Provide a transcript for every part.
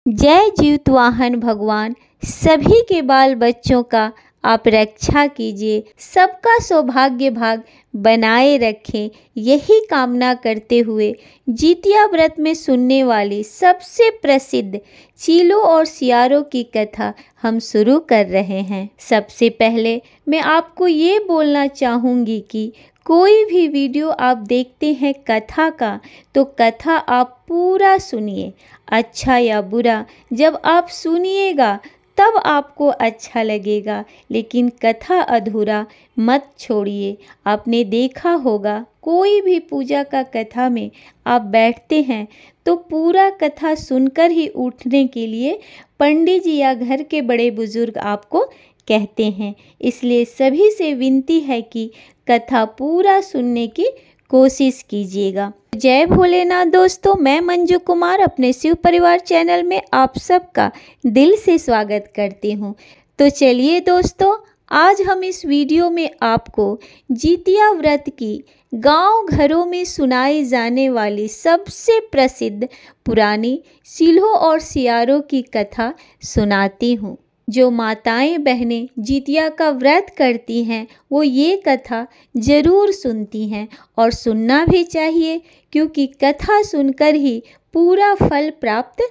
जय जीतवाहन भगवान, सभी के बाल बच्चों का आप रक्षा कीजिए, सबका सौभाग्य भाग बनाए रखें, यही कामना करते हुए जितिया व्रत में सुनने वाली सबसे प्रसिद्ध चीलों और सियारों की कथा हम शुरू कर रहे हैं। सबसे पहले मैं आपको ये बोलना चाहूँगी कि कोई भी वीडियो आप देखते हैं कथा का, तो कथा आप पूरा सुनिए, अच्छा या बुरा जब आप सुनिएगा तब आपको अच्छा लगेगा, लेकिन कथा अधूरा मत छोड़िए। आपने देखा होगा कोई भी पूजा का कथा में आप बैठते हैं तो पूरा कथा सुनकर ही उठने के लिए पंडित जी या घर के बड़े बुजुर्ग आपको कहते हैं। इसलिए सभी से विनती है कि कथा पूरा सुनने की कोशिश कीजिएगा। जय भोलेनाथ दोस्तों, मैं मंजू कुमार अपने शिव परिवार चैनल में आप सबका दिल से स्वागत करती हूँ। तो चलिए दोस्तों, आज हम इस वीडियो में आपको जितिया व्रत की गांव घरों में सुनाई जाने वाली सबसे प्रसिद्ध पुरानी सीलों और सियारों की कथा सुनाती हूँ। जो माताएं बहनें जितिया का व्रत करती हैं वो ये कथा ज़रूर सुनती हैं और सुनना भी चाहिए, क्योंकि कथा सुनकर ही पूरा फल प्राप्त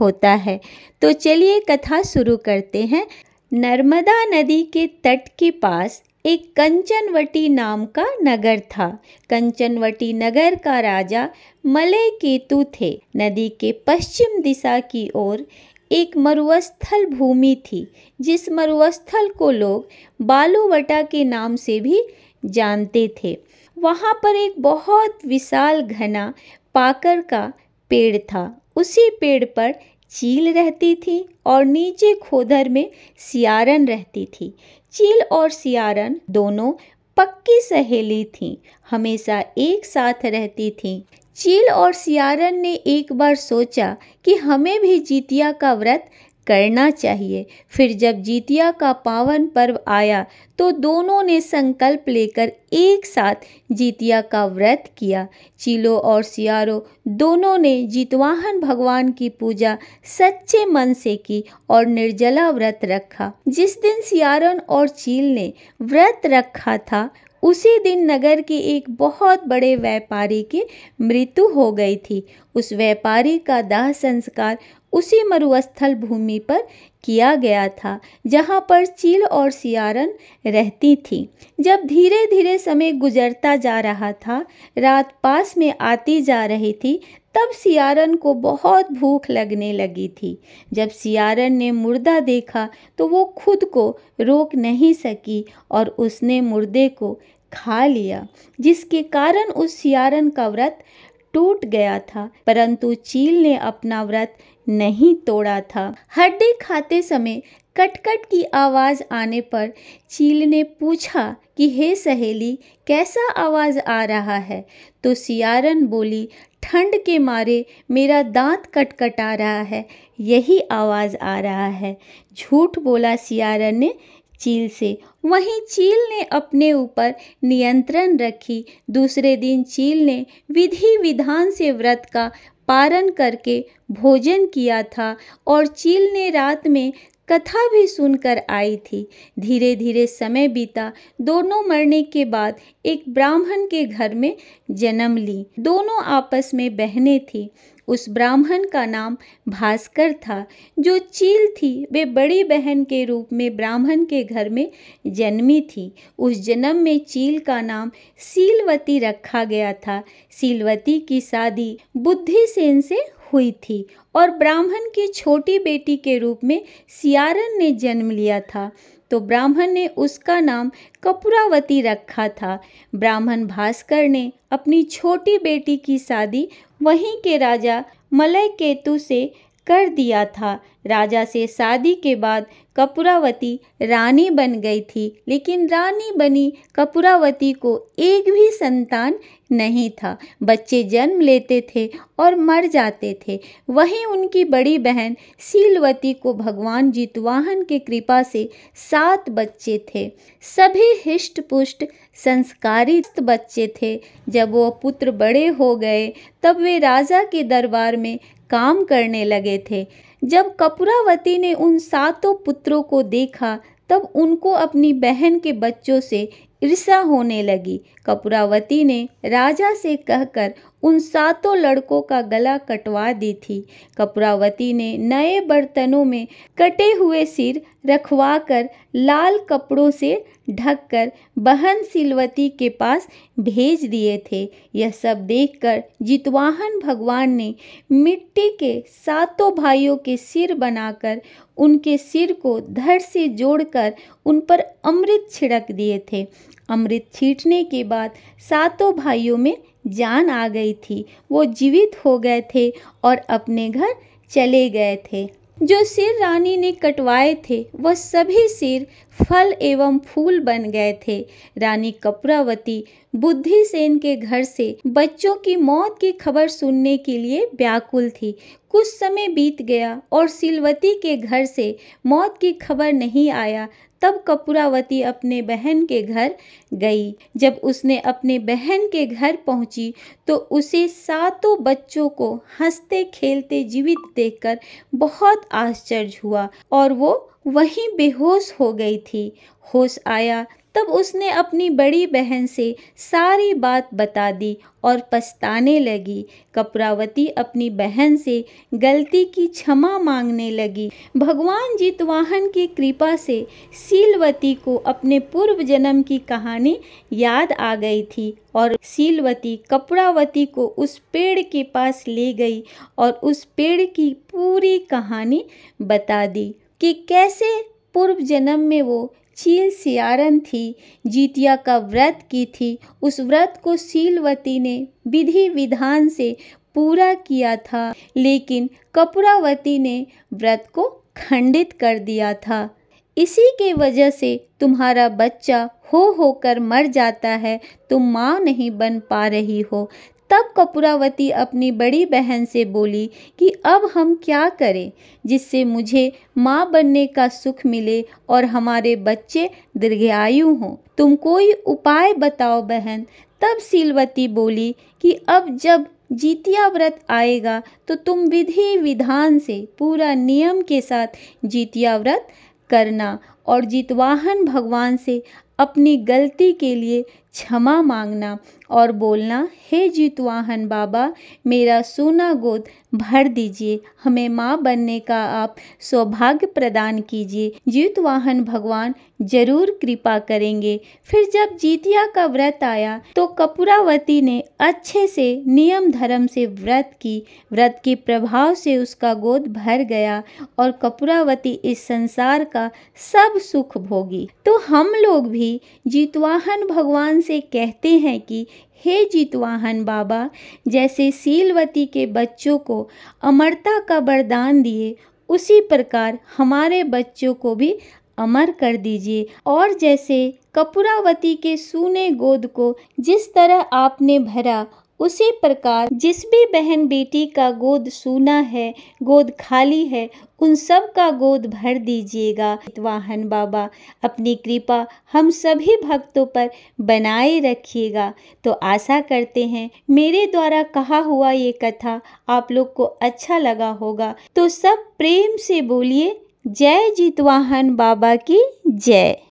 होता है। तो चलिए कथा शुरू करते हैं। नर्मदा नदी के तट के पास एक कंचनवटी नाम का नगर था। कंचनवटी नगर का राजा मलय केतु थे। नदी के पश्चिम दिशा की ओर एक मरुस्थल भूमि थी, जिस मरुस्थल को लोग बालूवटा के नाम से भी जानते थे। वहाँ पर एक बहुत विशाल घना पाकर का पेड़ था। उसी पेड़ पर चील रहती थी और नीचे खोदर में सियारन रहती थी। चील और सियारन दोनों पक्की सहेली थीं, हमेशा एक साथ रहती थीं। चील और सियारन ने एक बार सोचा कि हमें भी जितिया का व्रत करना चाहिए। फिर जब जितिया का पावन पर्व आया तो दोनों ने संकल्प लेकर एक साथ जितिया का व्रत किया। चीलों और सियारों दोनों ने जितवाहन भगवान की पूजा सच्चे मन से की और निर्जला व्रत रखा। जिस दिन सियारन और चील ने व्रत रखा था, उसी दिन नगर के एक बहुत बड़े व्यापारी की मृत्यु हो गई थी। उस व्यापारी का दाह संस्कार उसी मरुस्थल भूमि पर किया गया था जहाँ पर चील और सियारन रहती थी। जब धीरे धीरे समय गुजरता जा रहा था, रात पास में आती जा रही थी, तब सियारन को बहुत भूख लगने लगी थी। जब सियारन ने मुर्दा देखा तो वो खुद को रोक नहीं सकी और उसने मुर्दे को खा लिया, जिसके कारण उस सियारन का व्रत टूट गया था। परंतु चील ने अपना व्रत नहीं तोड़ा था। हड्डी खाते समय कटकट की आवाज़ आने पर चील ने पूछा कि हे सहेली, कैसा आवाज़ आ रहा है? तो सियारन बोली, ठंड के मारे मेरा दांत कटकटा रहा है, यही आवाज़ आ रहा है। झूठ बोला सियारन ने चील से। वहीं चील ने अपने ऊपर नियंत्रण रखी। दूसरे दिन चील ने विधि विधान से व्रत का पारण करके भोजन किया था और चील ने रात में कथा भी सुनकर आई थी। धीरे धीरे समय बीता। दोनों मरने के बाद एक ब्राह्मण के घर में जन्म ली। दोनों आपस में बहनें थीं। उस ब्राह्मण का नाम भास्कर था। जो चील थी वे बड़ी बहन के रूप में ब्राह्मण के घर में जन्मी थी। उस जन्म में चील का नाम सीलवती रखा गया था। सीलवती की शादी बुद्धिसेन से हुई थी और ब्राह्मण की छोटी बेटी के रूप में सियारन ने जन्म लिया था, तो ब्राह्मण ने उसका नाम कपूरावती रखा था। ब्राह्मण भास्कर ने अपनी छोटी बेटी की शादी वहीं के राजा मलय केतु से कर दिया था। राजा से शादी के बाद कपूरावती रानी बन गई थी, लेकिन रानी बनी कपूरावती को एक भी संतान नहीं था। बच्चे जन्म लेते थे और मर जाते थे। वहीं उनकी बड़ी बहन सीलवती को भगवान जितवाहन की कृपा से 7 बच्चे थे। सभी हिष्ट पुष्ट संस्कारित बच्चे थे। जब वो पुत्र बड़े हो गए तब वे राजा के दरबार में काम करने लगे थे। जब कपूरावती ने उन 7 पुत्रों को देखा तब उनको अपनी बहन के बच्चों से ईर्ष्या होने लगी। कपूरावती ने राजा से कहकर उन 7 लड़कों का गला कटवा दी थी। कपूरावती ने नए बर्तनों में कटे हुए सिर रखवाकर लाल कपड़ों से ढककर बहन सीलवती के पास भेज दिए थे। यह सब देखकर जितवाहन भगवान ने मिट्टी के 7 भाइयों के सिर बनाकर उनके सिर को धड़ से जोड़कर उन पर अमृत छिड़क दिए थे। अमृत छींटने के बाद 7 भाइयों में जान आ गई थी। वो जीवित हो गए थे और अपने घर चले गए थे। जो सिर रानी ने कटवाए थे वह सभी सिर फल एवं फूल बन गए थे। रानी कपूरावती बुद्धिसेन के घर से बच्चों की मौत की खबर सुनने के लिए व्याकुल थी। कुछ समय बीत गया और सीलवती के घर से मौत की खबर नहीं आया। तब कपूरावती अपने बहन के घर गई। जब उसने अपने बहन के घर पहुंची तो उसे 7 बच्चों को हंसते खेलते जीवित देखकर बहुत आश्चर्य हुआ और वो वहीं बेहोश हो गई थी। होश आया तब उसने अपनी बड़ी बहन से सारी बात बता दी और पछताने लगी। कपूरावती अपनी बहन से गलती की क्षमा मांगने लगी। भगवान जितवाहन की कृपा से सीलवती को अपने पूर्व जन्म की कहानी याद आ गई थी और सीलवती कपूरावती को उस पेड़ के पास ले गई और उस पेड़ की पूरी कहानी बता दी कि कैसे पूर्व जन्म में वो चील सियारन थी, जितिया का व्रत की थी। उस व्रत को सीलवती ने विधि विधान से पूरा किया था, लेकिन कपूरावती ने व्रत को खंडित कर दिया था। इसी के वजह से तुम्हारा बच्चा होकर मर जाता है, तुम माँ नहीं बन पा रही हो। तब कपूरावती अपनी बड़ी बहन से बोली कि अब हम क्या करें जिससे मुझे माँ बनने का सुख मिले और हमारे बच्चे दीर्घायु हों। तुम कोई उपाय बताओ बहन। तब सीलवती बोली कि अब जब जितिया व्रत आएगा तो तुम विधि विधान से पूरा नियम के साथ जितिया व्रत करना और जितवाहन भगवान से अपनी गलती के लिए क्षमा मांगना और बोलना, हे जितवाहन बाबा, मेरा सोना गोद भर दीजिए, हमें माँ बनने का आप सौभाग्य प्रदान कीजिए। जितवाहन भगवान जरूर कृपा करेंगे। फिर जब जितिया का व्रत आया तो कपूरावती ने अच्छे से नियम धर्म से व्रत की। व्रत के प्रभाव से उसका गोद भर गया और कपूरावती इस संसार का सब सुख भोगी। तो हम लोग भी जितवाहन भगवान से कहते हैं कि हे जितवाहन बाबा, जैसे सीलवती के बच्चों को अमरता का वरदान दिए उसी प्रकार हमारे बच्चों को भी अमर कर दीजिए। और जैसे कपूरावती के सूने गोद को जिस तरह आपने भरा उसी प्रकार जिस भी बहन बेटी का गोद सूना है, गोद खाली है, उन सब का गोद भर दीजिएगा। जितवाहन बाबा अपनी कृपा हम सभी भक्तों पर बनाए रखिएगा। तो आशा करते हैं मेरे द्वारा कहा हुआ ये कथा आप लोग को अच्छा लगा होगा। तो सब प्रेम से बोलिए, जय जितवाहन बाबा की जय।